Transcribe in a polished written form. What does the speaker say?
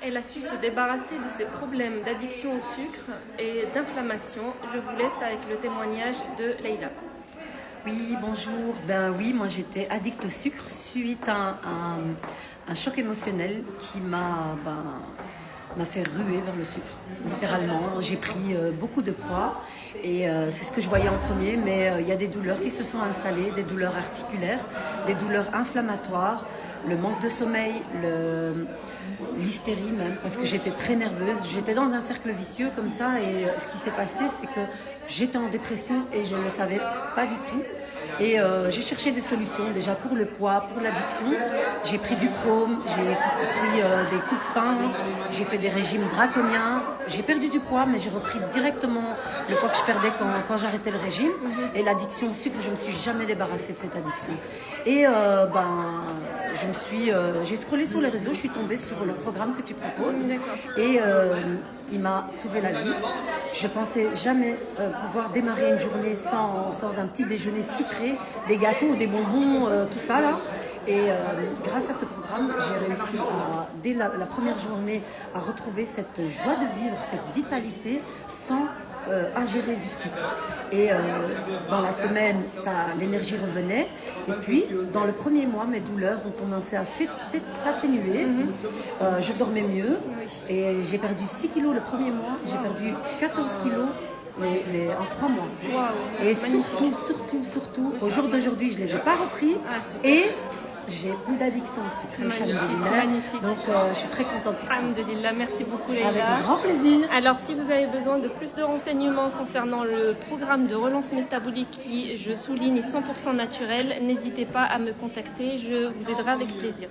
Elle a su se débarrasser de ses problèmes d'addiction au sucre et d'inflammation. Je vous laisse avec le témoignage de Leïla. Oui, bonjour. Ben oui, moi j'étais addict au sucre suite à un choc émotionnel qui m'a fait ruer vers le sucre. Littéralement, j'ai pris beaucoup de poids et c'est ce que je voyais en premier, mais il y a des douleurs qui se sont installées, des douleurs articulaires, des douleurs inflammatoires, le manque de sommeil, l'hystérie même, parce que j'étais très nerveuse, j'étais dans un cercle vicieux comme ça et ce qui s'est passé c'est que j'étais en dépression et je ne le savais pas du tout et j'ai cherché des solutions déjà pour le poids, pour l'addiction. J'ai pris du chrome, j'ai pris des coups de faim, j'ai fait des régimes draconiens, j'ai perdu du poids mais j'ai repris directement le poids que je perdais quand j'arrêtais le régime et l'addiction au sucre, je ne me suis jamais débarrassée de cette addiction et j'ai scrollé sur les réseaux, je suis tombée sur le programme que tu proposes et il m'a sauvé la vie. Je pensais jamais pouvoir démarrer une journée sans un petit déjeuner sucré, des gâteaux, des bonbons, tout ça là. Et grâce à ce programme, j'ai réussi dès la première journée à retrouver cette joie de vivre, cette vitalité sans ingérer du sucre. Et dans la semaine, l'énergie revenait. Et puis, dans le premier mois, mes douleurs ont commencé à s'atténuer. Je dormais mieux. Et j'ai perdu 6 kilos le premier mois. J'ai perdu 14 kilos mais en 3 mois. Wow, et surtout, au jour d'aujourd'hui, je ne les ai pas repris. Et j'ai plus d'addiction au sucre. Magnifique. Donc, je suis très contente. Alhamdulillah, merci beaucoup Leïla. Avec grand plaisir. Alors, si vous avez besoin de plus de renseignements concernant le programme de relance métabolique qui, je souligne, est 100% naturel, n'hésitez pas à me contacter. Je vous aiderai avec plaisir.